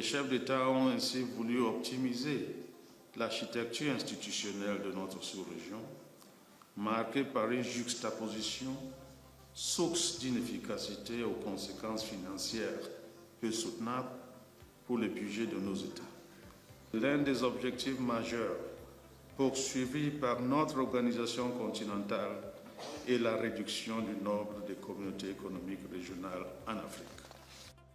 chefs d'État ont ainsi voulu optimiser l'architecture institutionnelle de notre sous-région, marquée par une juxtaposition source d'inefficacité aux conséquences financières peu soutenables pour le budget de nos États. L'un des objectifs majeurs poursuivis par notre organisation continentale est la réduction du nombre de communautés économiques régionales en Afrique.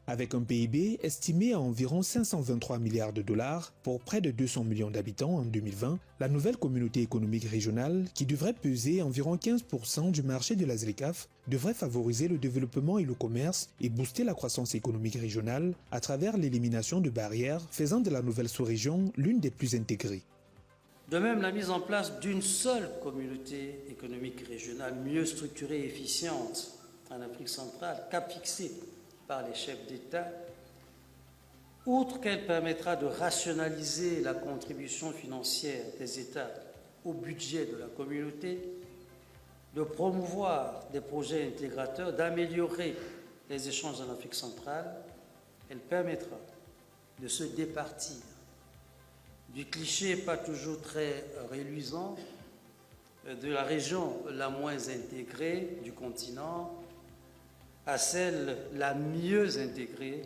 Avec un PIB estimé à environ 523 milliards de dollars pour près de 200 millions d'habitants en 2020, la nouvelle communauté économique régionale, qui devrait peser environ 15% du marché de la ZLECAf, devrait favoriser le développement et le commerce et booster la croissance économique régionale à travers l'élimination de barrières faisant de la nouvelle sous-région l'une des plus intégrées. De même, la mise en place d'une seule communauté économique régionale mieux structurée et efficiente en Afrique centrale, cap fixé par les chefs d'État, outre qu'elle permettra de rationaliser la contribution financière des États au budget de la communauté, de promouvoir des projets intégrateurs, d'améliorer les échanges en Afrique centrale, elle permettra de se départir du cliché pas toujours très reluisant de la région la moins intégrée du continent à celle la mieux intégrée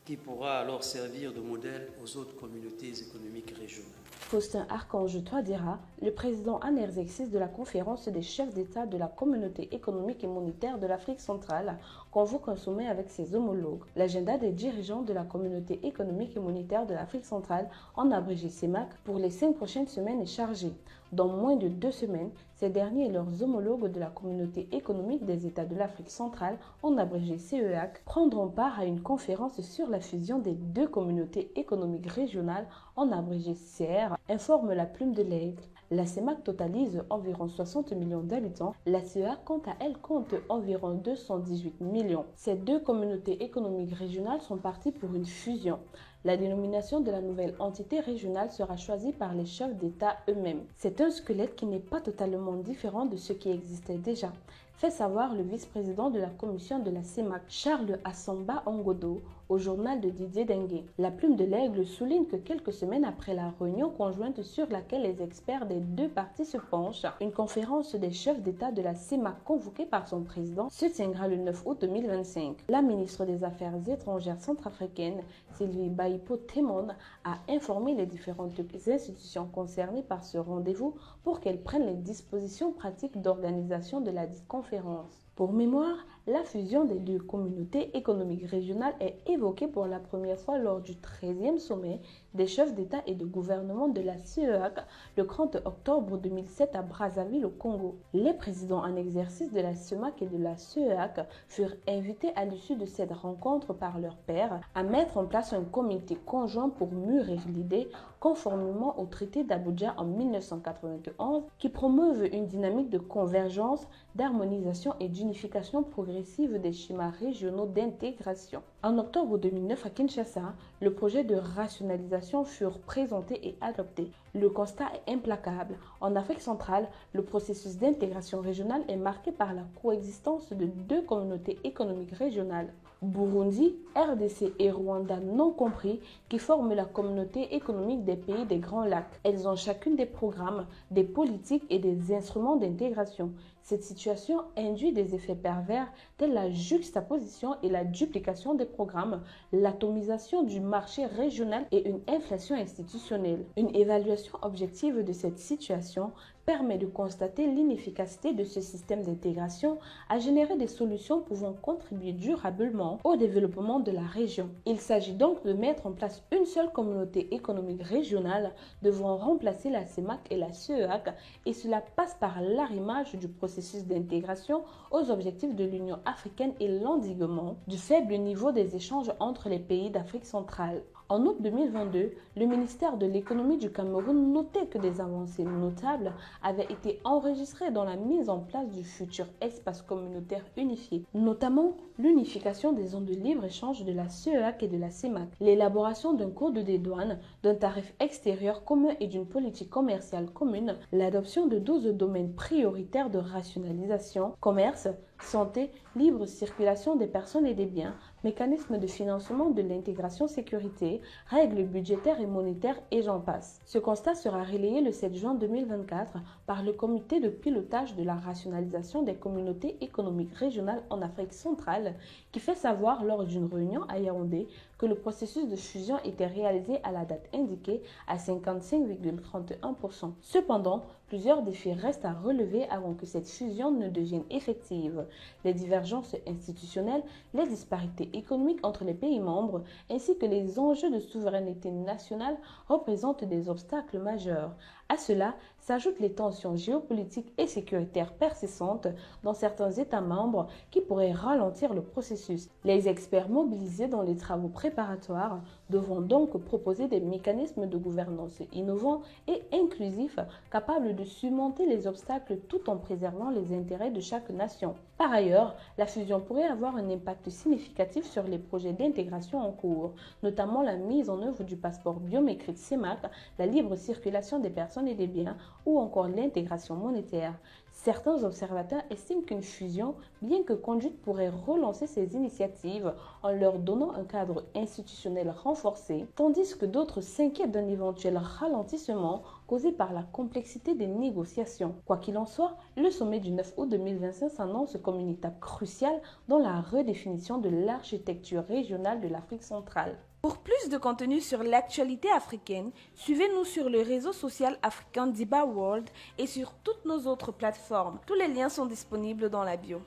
qui pourra alors servir de modèle aux autres communautés économiques régionales. Faustin Archange Touadéra, le président en exercice de la conférence des chefs d'État de la communauté économique et monétaire de l'Afrique centrale, convoque un sommet avec ses homologues. L'agenda des dirigeants de la communauté économique et monétaire de l'Afrique centrale, en abrégé CEMAC, pour les 5 prochaines semaines est chargé. Dans moins de 2 semaines, ces derniers et leurs homologues de la communauté économique des États de l'Afrique centrale, en abrégé CEAC, prendront part à une conférence sur la fusion des 2 communautés économiques régionales, en abrégé CR, informe la Plume de l'Aigle. La CEMAC totalise environ 60 millions d'habitants. La CEAC, quant à elle, compte environ 218 millions. Ces 2 communautés économiques régionales sont parties pour une fusion. La dénomination de la nouvelle entité régionale sera choisie par les chefs d'État eux-mêmes. C'est un squelette qui n'est pas totalement différent de ce qui existait déjà, fait savoir le vice-président de la commission de la CEMAC, Charles Assamba Ongodo, au journal de Didier Dengue. La Plume de l'Aigle souligne que quelques semaines après la réunion conjointe sur laquelle les experts des 2 parties se penchent, une conférence des chefs d'État de la CEMAC convoquée par son président se tiendra le 9 août 2025. La ministre des Affaires étrangères centrafricaine, Sylvie Baipo Temon, a informé les différentes institutions concernées par ce rendez-vous pour qu'elles prennent les dispositions pratiques d'organisation de la dite conférence. Pour mémoire, la fusion des 2 communautés économiques régionales est évoquée pour la première fois lors du 13e sommet des chefs d'État et de gouvernement de la CEAC le 30 octobre 2007 à Brazzaville au Congo. Les présidents en exercice de la CEMAC et de la CEAC furent invités à l'issue de cette rencontre par leurs pairs à mettre en place un comité conjoint pour mûrir l'idée conformément au traité d'Abuja en 1991 qui promeuve une dynamique de convergence, d'harmonisation et d'unification progressive des schémas régionaux d'intégration. En octobre 2009 à Kinshasa, le projet de rationalisation fut présenté et adopté. Le constat est implacable. En Afrique centrale, le processus d'intégration régionale est marqué par la coexistence de 2 communautés économiques régionales, Burundi, RDC et Rwanda non compris, qui forment la communauté économique des pays des Grands Lacs. Elles ont chacune des programmes, des politiques et des instruments d'intégration. Cette situation induit des effets pervers tels la juxtaposition et la duplication des programmes, l'atomisation du marché régional et une inflation institutionnelle. Une évaluation objective de cette situation permet de constater l'inefficacité de ce système d'intégration à générer des solutions pouvant contribuer durablement au développement de la région. Il s'agit donc de mettre en place une seule communauté économique régionale devant remplacer la CEMAC et la CEAC, et cela passe par l'arrimage du processus d'intégration aux objectifs de l'Union africaine et l'endiguement du faible niveau des échanges entre les pays d'Afrique centrale. En août 2022, le ministère de l'économie du Cameroun notait que des avancées notables avaient été enregistrées dans la mise en place du futur espace communautaire unifié, notamment l'unification des zones de libre-échange de la CEAC et de la CEMAC, l'élaboration d'un code des douanes, d'un tarif extérieur commun et d'une politique commerciale commune, l'adoption de 12 domaines prioritaires de rationalisation, commerce, santé, libre circulation des personnes et des biens, mécanisme de financement de l'intégration sécurité, règles budgétaires et monétaires et j'en passe. Ce constat sera relayé le 7 juin 2024 par le comité de pilotage de la rationalisation des communautés économiques régionales en Afrique centrale qui fait savoir lors d'une réunion à Yaoundé que le processus de fusion était réalisé à la date indiquée à 55,31%. Cependant, plusieurs défis restent à relever avant que cette fusion ne devienne effective. Les divergences institutionnelles, les disparités économiques entre les pays membres, ainsi que les enjeux de souveraineté nationale représentent des obstacles majeurs. À cela s'ajoutent les tensions géopolitiques et sécuritaires persistantes dans certains États membres qui pourraient ralentir le processus. Les experts mobilisés dans les travaux préparatoires devront donc proposer des mécanismes de gouvernance innovants et inclusifs capables de surmonter les obstacles tout en préservant les intérêts de chaque nation. Par ailleurs, la fusion pourrait avoir un impact significatif sur les projets d'intégration en cours, notamment la mise en œuvre du passeport biométrique CEMAC, la libre circulation des personnes et des biens ou encore l'intégration monétaire. Certains observateurs estiment qu'une fusion, bien que conduite, pourrait relancer ces initiatives en leur donnant un cadre institutionnel renforcé, tandis que d'autres s'inquiètent d'un éventuel ralentissement causé par la complexité des négociations. Quoi qu'il en soit, le sommet du 9 août 2025 s'annonce comme une étape cruciale dans la redéfinition de l'architecture régionale de l'Afrique centrale. Pour plus de contenu sur l'actualité africaine, suivez-nous sur le réseau social africain Diba World et sur toutes nos autres plateformes. Tous les liens sont disponibles dans la bio.